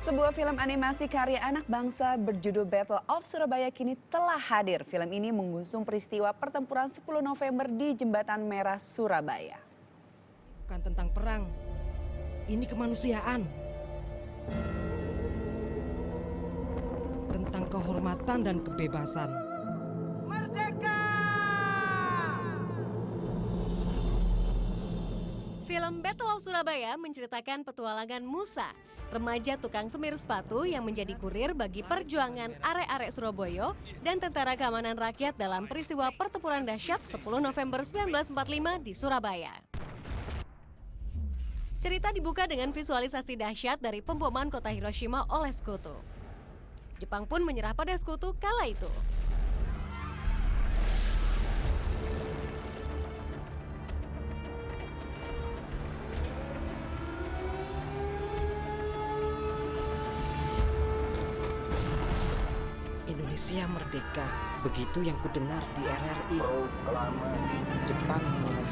Sebuah film animasi karya anak bangsa berjudul Battle of Surabaya kini telah hadir. Film ini mengusung peristiwa pertempuran 10 November di Jembatan Merah, Surabaya. Bukan tentang perang, ini kemanusiaan. Tentang kehormatan dan kebebasan. Merdeka! Film Battle of Surabaya menceritakan petualangan Musa, remaja tukang semir sepatu yang menjadi kurir bagi perjuangan arek-arek Surabaya dan Tentara Keamanan Rakyat dalam peristiwa pertempuran dahsyat 10 November 1945 di Surabaya. Cerita dibuka dengan visualisasi dahsyat dari pemboman kota Hiroshima oleh Sekutu. Jepang pun menyerah pada Sekutu kala itu. Indonesia merdeka, begitu yang kudengar di RRI. Jepang menyerah.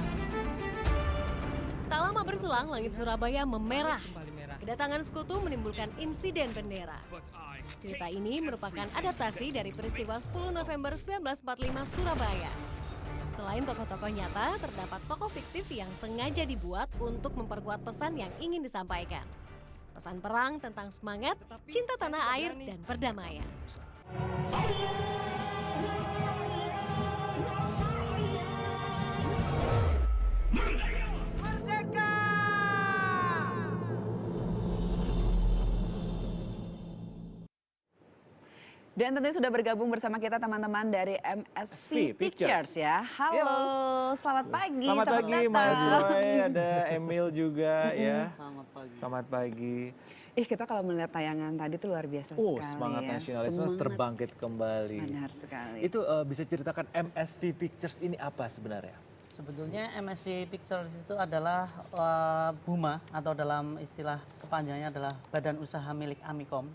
Tak lama berselang, langit Surabaya memerah. Kembali merah. Kedatangan Sekutu menimbulkan insiden bendera. Cerita ini merupakan adaptasi dari peristiwa 10 November 1945 Surabaya. Selain tokoh-tokoh nyata, terdapat tokoh fiktif yang sengaja dibuat untuk memperkuat pesan yang ingin disampaikan. Pesan perang tentang semangat, cinta tanah air, dan perdamaian. Dan tentunya sudah bergabung bersama kita teman-teman dari MSV Pictures ya. Halo, selamat pagi. Selamat pagi datang. Mas Roy, ada Emil juga ya. Selamat pagi. Selamat pagi. Kita kalau melihat tayangan tadi tuh luar biasa sekali Semangat ya. nasionalisme terbangkit kembali. Benar sekali. Itu bisa ceritakan MSV Pictures ini apa sebenarnya? Sebetulnya MSV Pictures itu adalah BUMA atau dalam istilah kepanjangannya adalah Badan Usaha milik Amikom.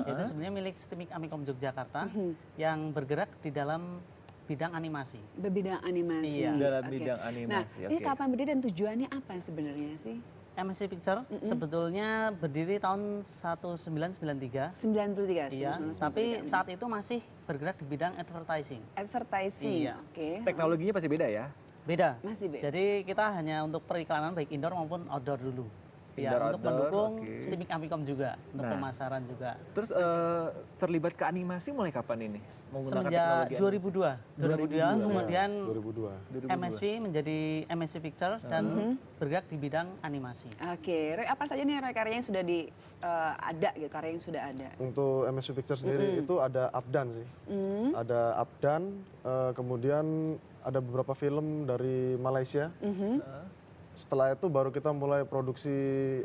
Itu sebenarnya milik STIMIK Amikom Yogyakarta yang bergerak di dalam bidang animasi. Bidang animasi. Iya. Dalam Oke. bidang animasi, Nah, ini oke. kapan berdiri dan tujuannya apa sebenarnya sih? MSV Picture sebetulnya berdiri tahun 1993. 93. Iya, 1993. tapi saat itu masih bergerak di bidang advertising. Advertising. Iya. Oke. Teknologinya pasti beda ya? Beda. Masih beda. Jadi kita hanya untuk periklanan baik indoor maupun outdoor dulu. Ya, Indoor, untuk outdoor, mendukung oke. STIMIK Amikom juga, untuk Nah. pemasaran juga. Terus terlibat ke animasi mulai kapan ini? Menggunakan Semenjak teknologi 2002. 2002 kemudian 2002. MSV menjadi MSV Picture dan bergerak di bidang animasi. Oke, Roy, apa saja nih Roy karya yang sudah ada gitu, karya yang sudah ada? Untuk MSV Pictures sendiri itu ada Updan sih. Ada Updan, kemudian ada beberapa film dari Malaysia. Setelah itu baru kita mulai produksi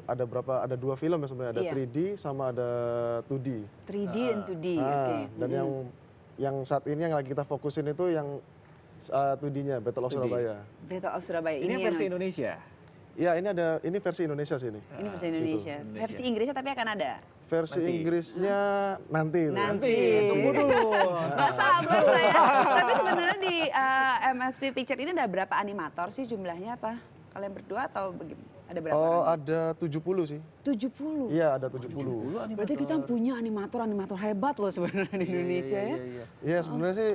ada 2 film ya sebenarnya, ada Iya. 3D sama ada 2D. 3D dan 2D, Ah, oke. Dan yang saat ini yang lagi kita fokusin itu yang 2D-nya Battle of 2D. Surabaya. Battle of Surabaya Ini yang- versi Indonesia? Ya ini versi Indonesia sih ini. Ini versi Indonesia. Indonesia. Versi Inggrisnya tapi akan ada. Versi Nanti. Inggrisnya nanti. Nanti. Tunggu dulu. Gak sabar saya. Tapi sebenarnya di MSV Picture ini ada berapa animator sih jumlahnya apa? Kalian berdua atau ada berapa Oh, orang? ada 70 sih. 70. Iya, ada 70. Berarti kita punya animator hebat loh sebenarnya di Indonesia ya. Iya, sebenarnya sih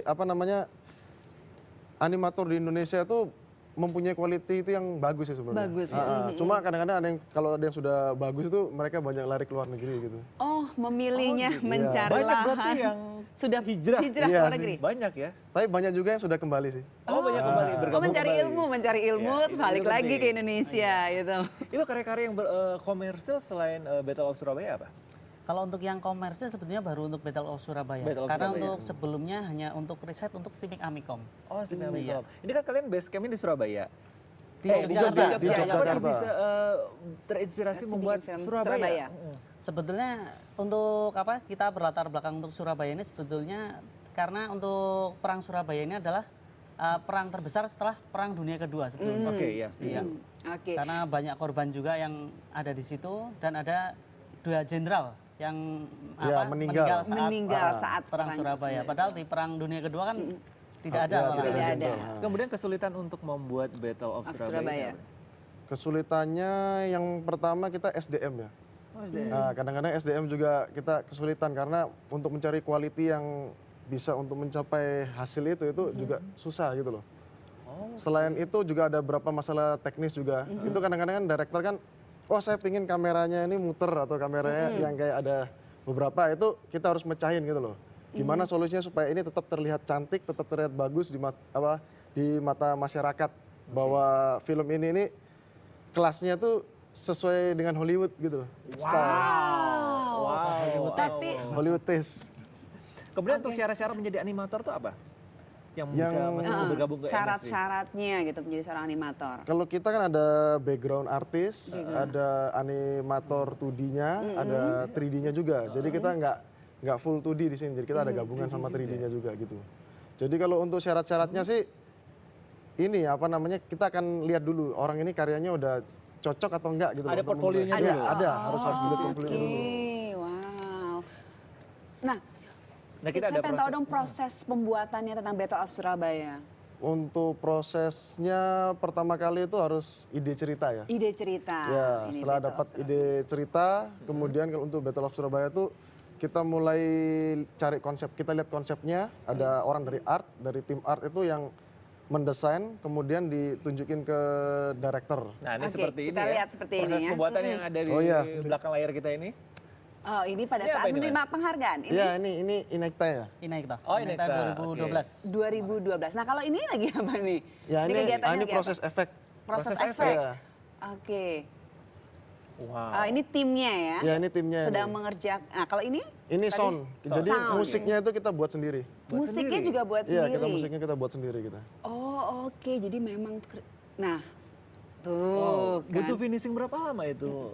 animator di Indonesia tuh mempunyai quality itu yang bagus ya sebenarnya. Bagus, ya. Cuma kadang-kadang kalau ada yang sudah bagus itu mereka banyak lari ke luar negeri gitu. Oh, memilihnya mencari Banyak berarti lahan. yang Sudah hijrah. ke Iya luar sih. negeri. Banyak ya? Tapi banyak juga yang sudah kembali sih. Oh, banyak kembali Oh, bergabung mencari kembali. ilmu, Iya, terus balik itu lagi penting. ke Indonesia gitu. Itu karya-karya yang komersil selain Battle of Surabaya apa? Kalau untuk yang komersil sebetulnya baru untuk Battle of Surabaya. Battle of Karena Surabaya. untuk sebelumnya hanya untuk riset untuk STIMIK Amikom. Oh, Steam Iya. Ini kan kalian base campnya di Surabaya. Di Jogja. Yogyakarta. Di Yogyakarta. Apa bisa terinspirasi Terus membuat bikin film Surabaya? Surabaya. Sebetulnya untuk kita berlatar belakang untuk Surabaya ini sebetulnya karena untuk perang Surabaya ini adalah perang terbesar setelah Perang Dunia Kedua sebetulnya. Oke, ya setuju. Iya. Oke. Karena banyak korban juga yang ada di situ dan ada 2 jenderal yang Ya, meninggal. Meninggal saat perang Surabaya. Padahal di Perang Dunia Kedua kan tidak ada. Ya, malah. Tidak ada. jenderal. Kemudian kesulitan untuk membuat Battle of Of Surabaya. Surabaya. apa? Kesulitannya yang pertama kita SDM ya. Nah, kadang-kadang SDM juga kita kesulitan karena untuk mencari quality yang bisa untuk mencapai hasil itu juga susah gitu loh. Selain itu juga ada beberapa masalah teknis juga. Itu kadang-kadang kan director kan, oh saya pingin kameranya ini muter atau kameranya yang kayak ada beberapa, itu kita harus mecahin gitu loh. Gimana solusinya supaya ini tetap terlihat cantik, tetap terlihat bagus di mata masyarakat, bahwa film ini kelasnya tuh sesuai dengan Hollywood gitu loh. Tapi Hollywood taste. Kemudian untuk syarat-syarat menjadi animator tuh apa? Yang bisa masuk bergabung ke MSC? syarat-syaratnya gitu menjadi seorang animator. Kalau kita kan ada background artis, ada animator 2D-nya, ada 3D-nya juga. Jadi kita nggak full 2D di sini, jadi kita ada gabungan sama 3D-nya juga gitu. Jadi kalau untuk syarat-syaratnya sih, ini apa namanya, kita akan lihat dulu orang ini karyanya udah cocok atau enggak gitu. Ada untuk portfolionya menilai. dulu? Iya, ada, harus dilihat portfolionya dulu. Wow. Nah, Nah, kita saya ada pengen tahu dong proses pembuatannya tentang Battle of Surabaya. Untuk prosesnya pertama kali itu harus ide cerita ya. Ide cerita. Ya, Ini setelah Battle dapat of Surabaya. ide cerita, kemudian kalau untuk Battle of Surabaya tuh kita mulai cari konsep, kita lihat konsepnya, ada orang dari tim art itu yang mendesain, kemudian ditunjukin ke director. Nah, ini Oke, seperti ini kita ya. lihat seperti ini Proses ya. pembuatan yang ada di Oh, iya. belakang layar kita ini. Oh, ini pada Ini saat apa ini, menerima penghargaan. Ini Iya, ini Inekta ya. Inaikta. Oh, Inaikta, 2012. 2012. Nah, kalau ini lagi apa nih? Ya ini kegiatannya lagi proses apa? efek. Proses proses efek. Iya. Oke. Wow. Ini timnya ya. Ya ini timnya. Sedang ini. mengerjakan. Nah, kalau ini Ini sound. Jadi Sound. musiknya itu kita buat sendiri. musiknya sendiri? juga buat Iya, sendiri. kita musiknya kita buat sendiri kita. Oh, oke. Jadi memang nah, tuh Oh, kan. butuh finishing berapa lama itu?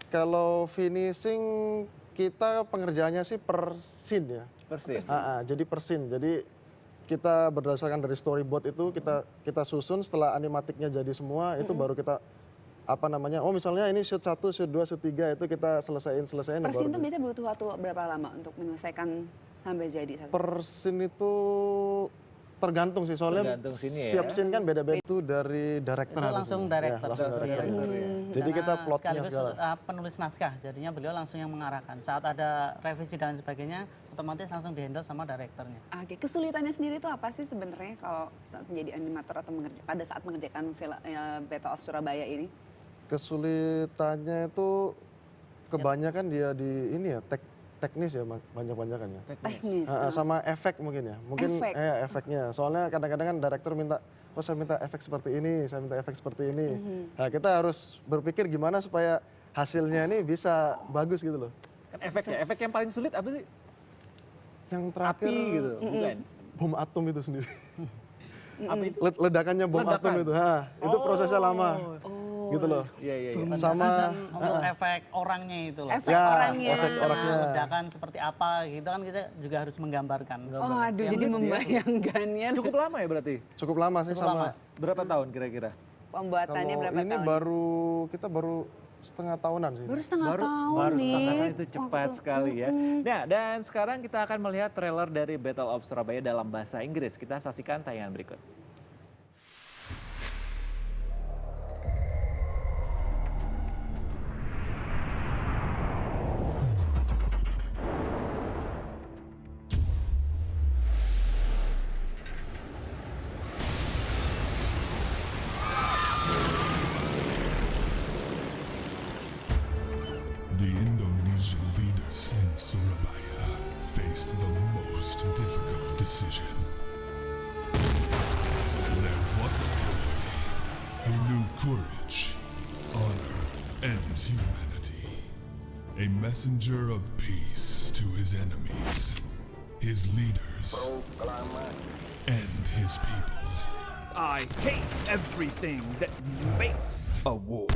Kalau finishing kita pengerjaannya sih per scene ya. Persis. Jadi per scene. Jadi kita berdasarkan dari storyboard itu kita susun, setelah animatiknya jadi semua itu baru kita apa namanya? Oh, misalnya ini shoot 1, shoot 2, shoot 3 itu kita selesaiin Per scene tuh biasanya butuh waktu berapa lama untuk menyelesaikan sampai jadi satu? per scene itu tergantung sih, soalnya Tergantung scene-nya setiap ya. scene kan beda-beda. Itu dari director Itu harusnya. langsung Ya, director. langsung Langsung director. director ya. Jadi kita Karena plotnya sekaligus segala. penulis naskah, jadinya beliau langsung yang mengarahkan. Saat ada revisi dan sebagainya, otomatis langsung dihandle sama direkturnya. Oke, kesulitannya sendiri itu apa sih sebenarnya kalau saat menjadi animator atau pada saat mengerjakan film Battle of Surabaya ini? Kesulitannya itu kebanyakan dia di ini ya teknis ya, banyak-banyakan ya. Teknis. Sama efek mungkin ya, mungkin Efek. efeknya. Soalnya kadang-kadang kan director minta, oh saya minta efek seperti ini, saya minta efek seperti ini. Nah kita harus berpikir gimana supaya hasilnya ini bisa bagus gitu loh. Kan efek yang paling sulit apa sih? Yang terakhir Api gitu, bukan? bom atom itu sendiri. Api itu? Ledakannya bom Ledakan? atom itu, itu prosesnya lama, gitu loh. Iya, iya, iya. Sama Dan untuk efek orangnya itu loh. Efek Ya, orangnya. efek orangnya. Ledakan seperti apa gitu kan kita juga harus menggambarkan. Oh, aduh, jadi membayangkannya. Cukup lama ya berarti? cukup lama sih Cukup sama. lama. Berapa tahun kira-kira? Pembuatannya Kalau berapa ini tahun? kita baru setengah tahunan sih. Baru setengah tahun baru nih. setengah tahun itu cepat Waktu. sekali ya. Nah, dan sekarang kita akan melihat trailer dari Battle of Surabaya dalam bahasa Inggris. Kita saksikan tayangan berikut. The Indonesian leaders in Surabaya faced the most difficult decision. There was a boy who knew courage, honor, and humanity. A messenger of peace to his enemies, his leaders, and his people. I hate everything that makes a war.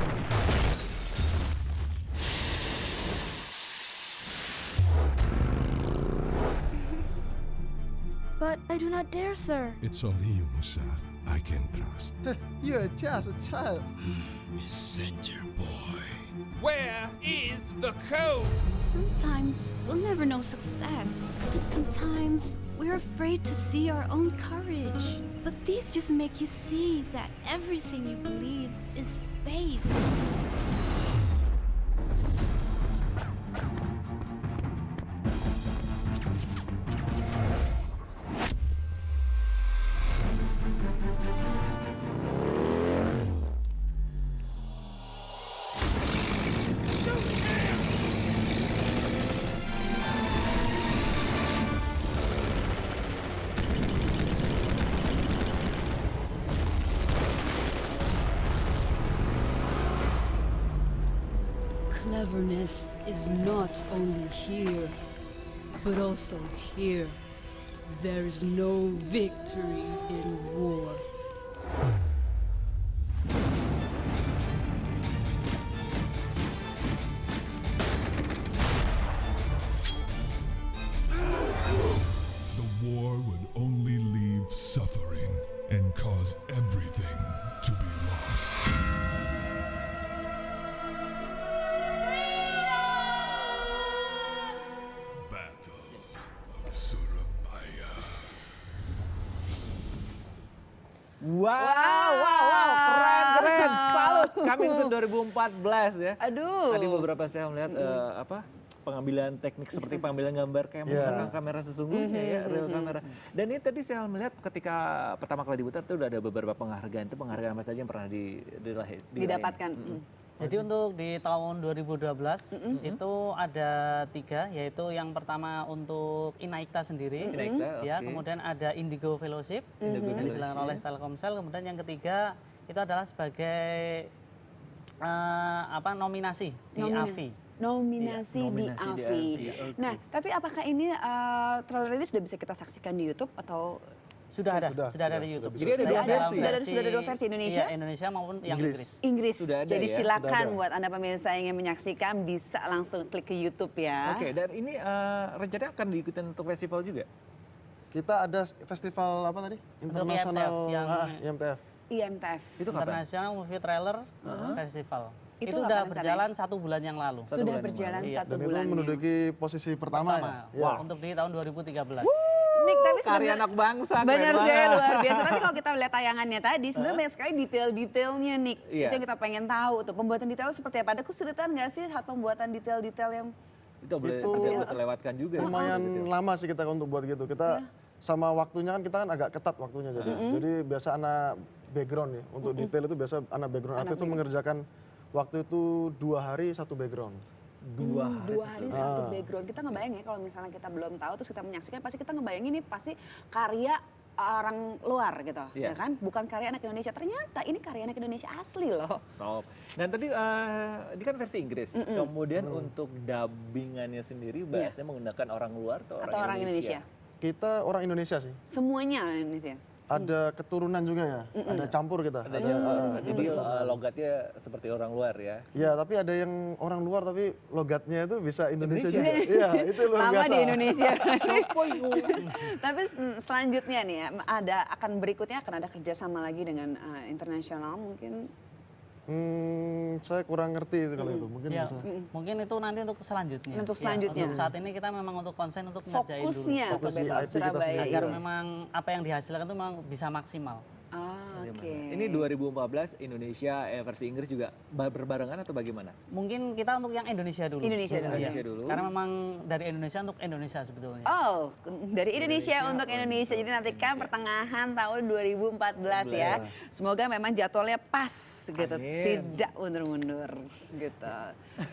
But I do not dare, sir. It's only you, Musa, I can trust. You're just a child. Messenger boy. Where is the code? Sometimes we'll never know success. Sometimes we're afraid to see our own courage. But these just make you see that everything you believe is faith. cleverness is not only here, but also here. There is no victory in war. The war would only leave suffering and cause everything to be lost. Battle of Surabaya. Wow, keren. Salut. Coming soon 2014 ya. Aduh. Tadi beberapa saya melihat pengambilan teknik seperti pengambilan gambar kayak menggunakan kamera sesungguhnya ya, real kamera. Dan ini tadi saya melihat ketika pertama kali diputar itu udah ada beberapa penghargaan. Itu penghargaan apa saja yang pernah Didapatkan. Jadi untuk di tahun 2012 itu ada 3, yaitu yang pertama untuk Inaikta sendiri, ya, kemudian ada Indigo Fellowship yang diselenggarakan oleh Telkomsel, kemudian yang ketiga itu adalah sebagai nominasi di AFI. Nominasi di AFI. Nah, tapi apakah ini trailer ini sudah bisa kita saksikan di YouTube atau Sudah ada di YouTube. Jadi ada dua versi. Sudah ada dua versi Indonesia? Iya, Indonesia maupun yang Inggris. Inggris. Sudah ada, jadi ya? silakan buat Anda pemirsa yang ingin menyaksikan bisa langsung klik ke YouTube ya. Oke, dan ini rencananya akan diikutin untuk festival juga? Kita ada festival apa tadi? Internasional IMTF. IMTF. Itu kapan? International Movie Trailer Festival. Itu Itu udah berjalan 1 bulan yang lalu. Sudah berjalan Iya. 1 Dan itu bulan. menduduki posisi pertama ya. Wah, untuk di tahun 2013. Nick, tapi Karya anak bangsa. benar keren sih, banget. luar biasa. Tapi kalau kita lihat tayangannya tadi, sebenarnya banyak sekali detail-detailnya, Nick. Iya. Itu yang kita pengen tahu tuh. Pembuatan detail seperti apa? Ada kesulitan nggak sih saat pembuatan detail-detail yang Itu boleh Itu terlewatkan juga. ya. Lumayan lama sih kita untuk buat gitu. Kita sama waktunya kan kita kan agak ketat waktunya jadi. Jadi biasa anak background ya. Untuk detail itu biasa anak background artis itu mengerjakan waktu itu 2 hari 1 background. 2 hari. 2 hari 1 background. Kita ngebayang ya kalau misalnya kita belum tahu terus kita menyaksikan pasti kita ngebayangin ini pasti karya orang luar gitu, Iya. ya kan? Bukan karya anak Indonesia. Ternyata ini karya anak Indonesia asli loh. Top. Dan tadi ini kan versi Inggris. Kemudian untuk dubbingannya sendiri bahasanya menggunakan orang luar atau orang Indonesia? Kita orang Indonesia sih. Semuanya orang Indonesia. Ada keturunan juga ya. Ada campur kita. Ada jadi logatnya seperti orang luar ya. Ya, tapi ada yang orang luar tapi logatnya itu bisa Indonesia juga. Iya, itu luar Lama biasa. di Indonesia. Tapi selanjutnya nih ya, akan berikutnya akan ada kerjasama lagi dengan internasional mungkin. Saya kurang ngerti itu kalau itu. Mungkin Ya, bisa. mungkin itu nanti untuk selanjutnya. Untuk Ya, selanjutnya. untuk saat ini kita memang untuk konsen untuk ngerjain dulu. Fokusnya ke Fokus di Battle of IP kita Surabaya. sendiri. Agar ini. memang apa yang dihasilkan itu memang bisa maksimal. Oke. Ini 2014 Indonesia versi Inggris juga berbarengan atau bagaimana? Mungkin kita untuk yang Indonesia dulu. Indonesia dulu. Indonesia dulu. Karena memang dari Indonesia untuk Indonesia sebetulnya. Oh, dari Indonesia untuk Indonesia. Jadi nantikan pertengahan tahun 2014 ya. Semoga memang jadwalnya pas gitu, Amin. tidak mundur-mundur gitu.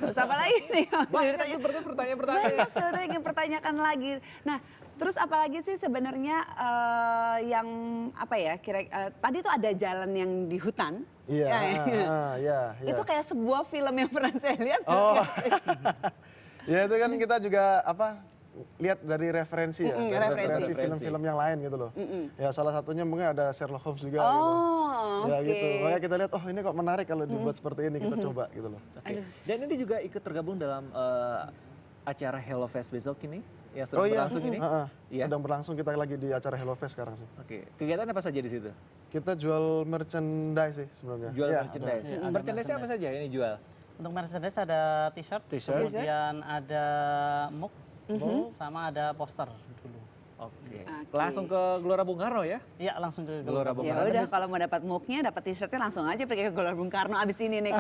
Terus apa lagi nih? Banyak seperti pertanyaan-pertanyaan. Banyak sebenarnya yang ingin pertanyakan lagi. Nah, terus apalagi sih sebenarnya yang apa ya? Tadi tuh ada jalan yang di hutan. Iya, iya. Itu kayak sebuah film yang pernah saya lihat. Oh. Ya itu kan kita juga lihat dari referensi ya, dari referensi film-film yang lain gitu loh. Ya salah satunya mungkin ada Sherlock Holmes juga gitu. Ya oke. gitu. Makanya kita lihat ini kok menarik kalau dibuat seperti ini, kita coba gitu loh. Oke. Dan ini juga ikut tergabung dalam acara Hello Fest besok ini yang sedang berlangsung ini. Iya. Sedang berlangsung, kita lagi di acara Hello Fest sekarang sih. Oke. Kegiatan apa saja di situ? Kita jual merchandise sih sebenarnya. Jual Iya, merchandise. ada Merchandise apa saja ini jual? Untuk merchandise ada t-shirt, kemudian ada mug, sama ada poster dulu. Oke. Langsung ke Gelora Bung Karno ya? Iya, langsung ke Gelora Bung Ya Karno. udah kalau mau dapat muknya, dapat t-shirtnya langsung aja pergi ke Gelora Bung Karno abis ini nih.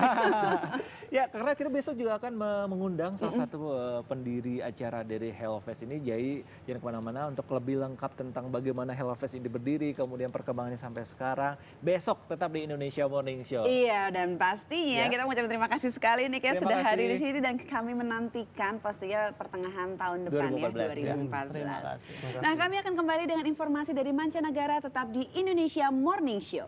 Ya, karena kita besok juga akan mengundang salah satu pendiri acara dari Hello Fest ini. Jadi jangan kemana-mana untuk lebih lengkap tentang bagaimana Hello Fest ini berdiri, kemudian perkembangannya sampai sekarang. Besok tetap di Indonesia Morning Show. Iya, dan pastinya Ya. kita mengucapkan terima kasih sekali nih ya Terima sudah hadir di kasih. sini dan kami menantikan pastinya pertengahan tahun depan 2014, ya, ya. 2014. Terima kasih. Nah, kami akan kembali dengan informasi dari mancanegara tetap di Indonesia Morning Show.